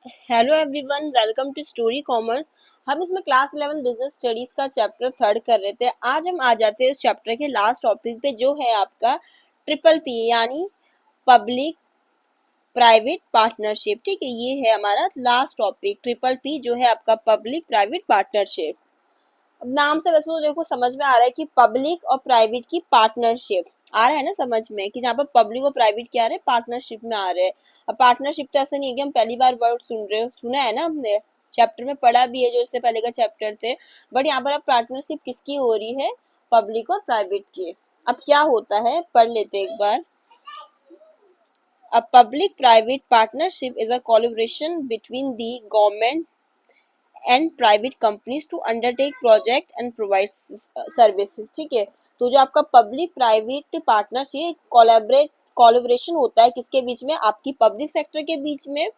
Hello everyone, welcome to story commerce. हम इसमें class 11 business studies का चैप्टर थर्ड कर रहे थे। आज हम आ जाते हैं इस चैप्टर के लास्ट टॉपिक पे, जो है आपका ट्रिपल पी यानी पब्लिक प्राइवेट पार्टनरशिप। ठीक है, ये है हमारा लास्ट टॉपिक, ट्रिपल पी, जो है आपका पब्लिक प्राइवेट पार्टनरशिप। अब नाम से वैसे तो देखो समझ में आ रहा है कि पब्लिक और प्राइवेट की पार्टनरशिप आ रहा है ना समझ में, कि जहाँ पर पब्लिक और प्राइवेट क्या आ रहे हैं, पार्टनरशिप में आ रहे हैं। अब पार्टनरशिप तो ऐसा नहीं है कि हम पहली बार वर्ड सुन रहे हो, सुना है ना हमने, चैप्टर में पढ़ा भी है जो इससे पहले का चैप्टर थे। बट यहाँ पर अब पार्टनरशिप किसकी हो रही है, पब्लिक और प्राइवेट की। अब क्या होता है पढ़ लेते एक बार। A public-private partnership is a collaboration between the government and private companies to undertake project and provide services. ठीक है, तो जो आपका पब्लिक प्राइवेट पार्टनरशिप कोलैबोरेशन होता है किसके बीच में, आपकी पब्लिक सेक्टर के बीच में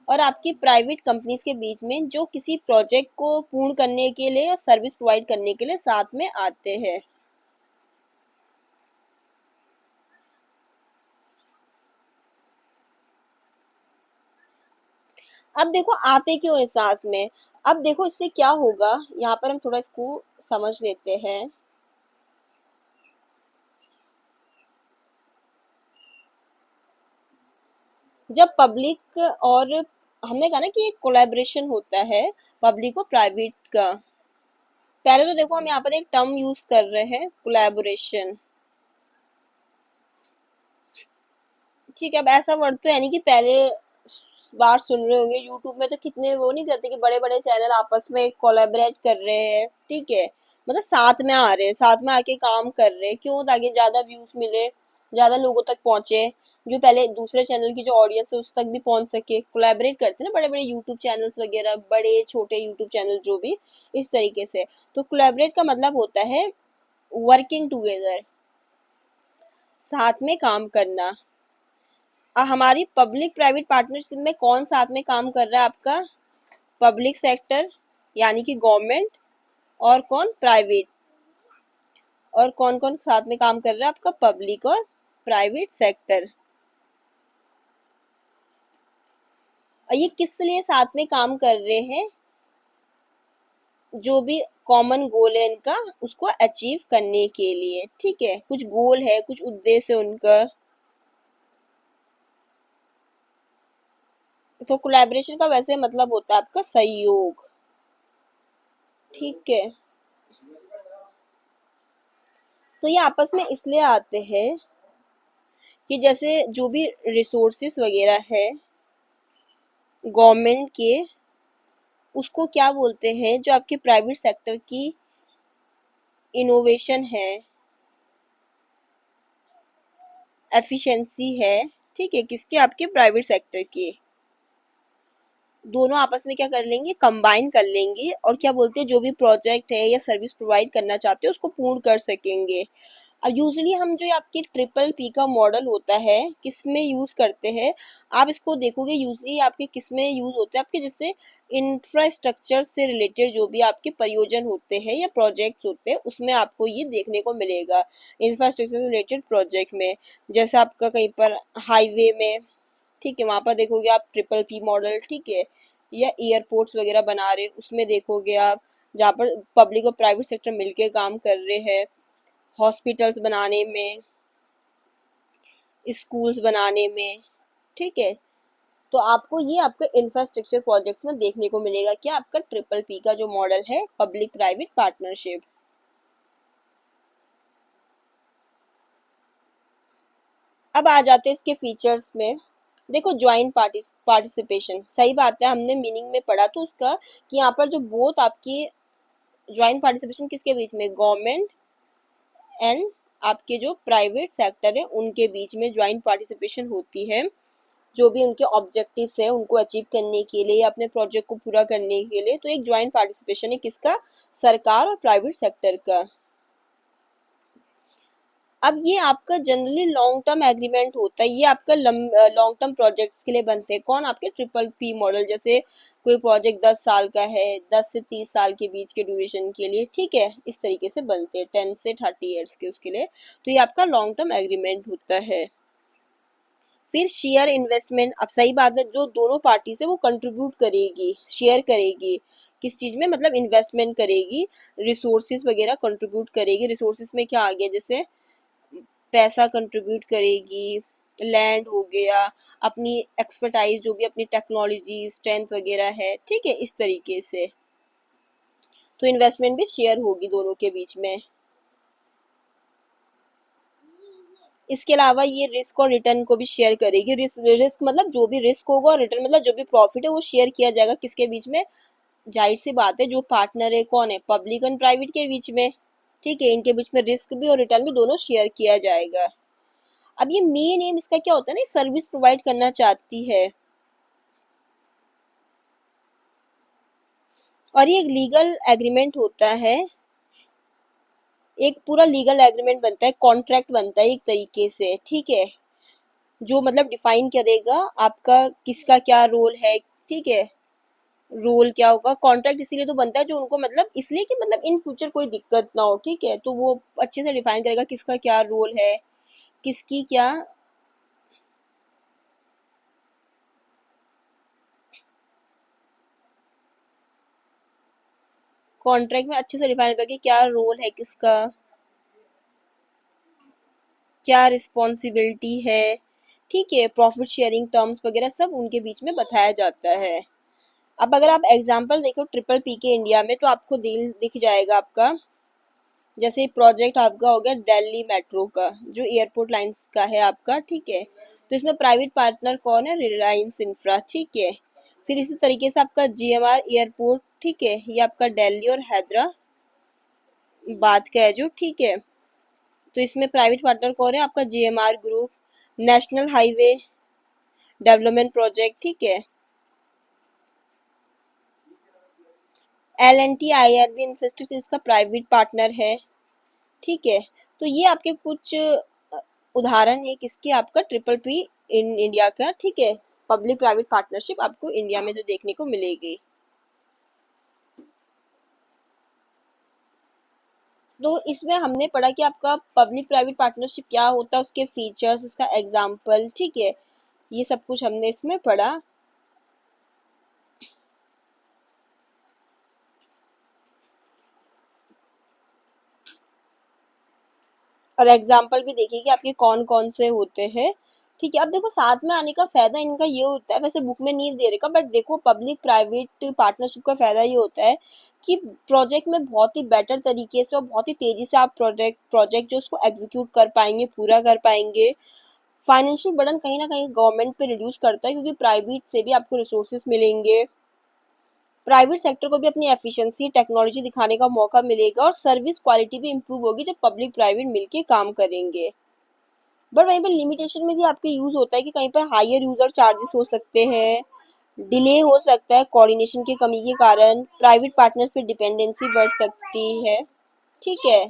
और आपकी प्राइवेट कंपनीज के बीच में, जो किसी प्रोजेक्ट को पूर्ण करने के लिए और सर्विस प्रोवाइड करने के लिए साथ में आते हैं। अब देखो आते क्यों है साथ में। अब देखो इससे क्या होगा, यहाँ पर हम थोड़ा इसको समझ लेते हैं। जब पब्लिक और हमने कहा ना कि एक कोलैबोरेशन होता है पब्लिक और प्राइवेट का। पहले तो देखो हम यहाँ पर एक टर्म यूज कर रहे हैं, कोलैबोरेशन। ठीक है, अब ऐसा वर्ड तो है नहीं कि पहले बार सुन रहे होंगे। यूट्यूब में तो कितने वो नहीं करते कि बड़े बड़े चैनल आपस में कोलैबोरेट कर रहे हैं। ठीक है, मतलब साथ में आ रहे हैं, साथ में आके काम कर रहे हैं, क्यों, ताकि ज्यादा व्यूज मिले, ज्यादा लोगों तक पहुंचे, जो पहले दूसरे चैनल की जो ऑडियंस है उस तक भी पहुंच सके। कोलैबोरेट करते हैं ना बड़े बड़े यूट्यूब चैनल्स वगैरह, बड़े छोटे यूट्यूब चैनल जो भी, इस तरीके से। तो कोलैबोरेट का मतलब होता है वर्किंग टुगेदर, साथ में काम करना। हमारी पब्लिक प्राइवेट पार्टनरशिप में कौन साथ में काम कर रहा है, आपका पब्लिक सेक्टर यानी कि गवर्नमेंट, और कौन, प्राइवेट। और कौन कौन साथ में काम कर रहा है, आपका पब्लिक और प्राइवेट सेक्टर। और ये किस लिए साथ में काम कर रहे हैं, जो भी कॉमन गोल है इनका उसको अचीव करने के लिए। ठीक है, कुछ गोल है, कुछ उद्देश्य है उनका। तो कोलैबोरेशन का वैसे मतलब होता है आपका सहयोग। ठीक है, तो ये आपस में इसलिए आते हैं कि जैसे जो भी रिसोर्सेस वगैरह है गवर्नमेंट के, उसको क्या बोलते हैं, जो आपके प्राइवेट सेक्टर की इनोवेशन है, एफिशिएंसी है। ठीक है, किसके, आपके प्राइवेट सेक्टर की, दोनों आपस में क्या कर लेंगे, कंबाइन कर लेंगे, और क्या बोलते हैं, जो भी प्रोजेक्ट है या सर्विस प्रोवाइड करना चाहते हैं उसको पूर्ण कर सकेंगे। अब यूजली हम जो ये आपकी ट्रिपल पी का मॉडल होता है किस में यूज करते हैं, आप इसको देखोगे यूजली आपके किस में यूज होता है, आपके जैसे इंफ्रास्ट्रक्चर से रिलेटेड जो भी आपके परियोजन होते हैं या प्रोजेक्ट्स होते हैं उसमें आपको ये देखने को मिलेगा। इंफ्रास्ट्रक्चर से रिलेटेड प्रोजेक्ट में, जैसे आपका कहीं पर हाईवे में, ठीक है, वहां पर देखोगे आप ट्रिपल पी मॉडल। ठीक है, या एयरपोर्ट्स वगैरह बना रहे उसमें देखोगे आप, जहाँ पर पब्लिक और प्राइवेट सेक्टर मिलके काम कर रहे हैं, हॉस्पिटल्स बनाने में, स्कूल्स बनाने में। ठीक है, तो आपको ये आपके इंफ्रास्ट्रक्चर प्रोजेक्ट्स में देखने को मिलेगा क्या, आपका ट्रिपल पी का जो मॉडल है, पब्लिक प्राइवेट पार्टनरशिप। अब आ जाते हैं इसके फीचर्स में। देखो ज्वाइंट पार्टिसिपेशन, सही बात है, हमने मीनिंग में पढ़ा तो उसका, कि यहाँ पर जो बोथ आपकी ज्वाइंट पार्टिसिपेशन किसके बीच में, गवर्नमेंट एंड आपके जो प्राइवेट सेक्टर है उनके बीच में ज्वाइंट पार्टिसिपेशन होती है। जो भी उनके ऑब्जेक्टिव्स है उनको अचीव करने के लिए या अपने प्रोजेक्ट को पूरा करने के लिए, तो एक ज्वाइंट पार्टिसिपेशन है किसका, सरकार और प्राइवेट सेक्टर का। अब ये आपका जनरली लॉन्ग टर्म एग्रीमेंट होता है, ये आपका लॉन्ग टर्म प्रोजेक्ट्स के लिए बनते हैं। कौन, आपके ट्रिपल पी मॉडल, जैसे कोई प्रोजेक्ट 10 साल का है, 10 से 30 साल के बीच के ड्यूरेशन के लिए। ठीक है, इस तरीके से बनते हैं, 10 से 30 ईयर्स के उसके लिए। तो ये आपका लॉन्ग टर्म एग्रीमेंट होता है। फिर शेयर इन्वेस्टमेंट, अब सही बात है, जो दोनों पार्टी से वो कंट्रीब्यूट करेगी, शेयर करेगी किस चीज में, मतलब इन्वेस्टमेंट करेगी, रिसोर्सेज वगैरह कंट्रीब्यूट करेगी। रिसोर्सेज में क्या आ गया, जैसे पैसा कंट्रीब्यूट करेगी, लैंड हो गया, अपनी एक्सपर्टाइज जो भी अपनी टेक्नोलॉजी स्ट्रेंथ वगैरह है, ठीक है, इस तरीके से। तो इन्वेस्टमेंट भी शेयर होगी दोनों के बीच में। इसके अलावा ये रिस्क और रिटर्न को भी शेयर करेगी। रिस्क मतलब जो भी रिस्क होगा, और रिटर्न मतलब जो भी प्रॉफिट है वो शेयर किया जाएगा किसके बीच में, जाहिर सी बात है जो पार्टनर है कौन है, पब्लिक एंड प्राइवेट के बीच में, ठीक है। इनके बीच में रिस्क भी और रिटर्न भी दोनों शेयर किया जाएगा। अब ये मेन एम इसका क्या होता है ना, सर्विस प्रोवाइड करना चाहती है, और ये एक लीगल एग्रीमेंट होता है, एक पूरा लीगल एग्रीमेंट बनता है, कॉन्ट्रैक्ट बनता है एक तरीके से, ठीक है, जो मतलब डिफाइन करेगा आपका किसका क्या रोल है, ठीक है, रोल क्या होगा। कॉन्ट्रैक्ट इसीलिए तो बनता है जो उनको मतलब इसलिए कि मतलब इन फ्यूचर कोई दिक्कत ना हो, ठीक है, तो वो अच्छे से डिफाइन करेगा किसका क्या रोल है, किसकी क्या। कॉन्ट्रैक्ट में अच्छे से डिफाइन होता है कि क्या रोल है किसका, क्या रिस्पॉन्सिबिलिटी है, ठीक है, प्रॉफिट शेयरिंग टर्म्स वगैरह सब उनके बीच में बताया जाता है। अब अगर आप एग्जांपल देखो ट्रिपल पी के इंडिया में, तो आपको दिख जाएगा आपका, जैसे प्रोजेक्ट आपका हो गया दिल्ली मेट्रो का, जो एयरपोर्ट लाइंस का है आपका, ठीक है, तो इसमें प्राइवेट पार्टनर कौन है, रिलायंस इंफ्रा, ठीक है। फिर इसी तरीके से आपका जीएमआर एयरपोर्ट, ठीक है, ये आपका दिल्ली और हैदराबाद का है जो, ठीक है, तो इसमें प्राइवेट पार्टनर कौन है, आपका GMR group. National highway development project, ठीक है, LNT इंफ्रास्ट्रक्चर इसका प्राइवेट पार्टनर है, ठीक है। तो ये आपके कुछ उदाहरण है किसके, आपका ट्रिपल पी इन इंडिया का, ठीक है, पब्लिक प्राइवेट पार्टनरशिप आपको इंडिया में तो देखने को मिलेगी। तो इसमें हमने पढ़ा कि आपका पब्लिक प्राइवेट पार्टनरशिप क्या होता है, उसके फीचर्स, इसका एग्जाम्पल, ठीक है, ये सब कुछ हमने इसमें पढ़ा। और एग्जाम्पल भी देखिए कि आपके कौन कौन से होते हैं, ठीक है। अब देखो साथ में आने का फायदा इनका ये होता है, वैसे बुक में नहीं दे रखा, बट देखो पब्लिक प्राइवेट पार्टनरशिप का फायदा ये होता है कि प्रोजेक्ट में बहुत ही बेटर तरीके से और बहुत ही तेजी से आप प्रोजेक्ट प्रोजेक्ट जो उसको एग्जीक्यूट कर पाएंगे, पूरा कर पाएंगे। फाइनेंशियल बर्डन कहीं ना कहीं गवर्नमेंट पे रिड्यूस करता है, क्योंकि प्राइवेट से भी आपको रिसोर्सेज मिलेंगे, प्राइवेट सेक्टर को भी अपनी एफिशिएंसी टेक्नोलॉजी दिखाने का मौका मिलेगा, और सर्विस क्वालिटी भी इम्प्रूव होगी जब पब्लिक प्राइवेट मिलके काम करेंगे। बट वहीं पर लिमिटेशन में भी आपके यूज होता है कि कहीं पर हायर यूजर चार्जेस हो सकते हैं, डिले हो सकता है कोऑर्डिनेशन की कमी के कारण, प्राइवेट पार्टनर्स पे डिपेंडेंसी बढ़ सकती है, ठीक है।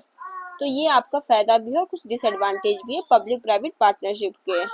तो ये आपका फायदा भी है और कुछ डिसएडवांटेज भी है पब्लिक प्राइवेट पार्टनरशिप के।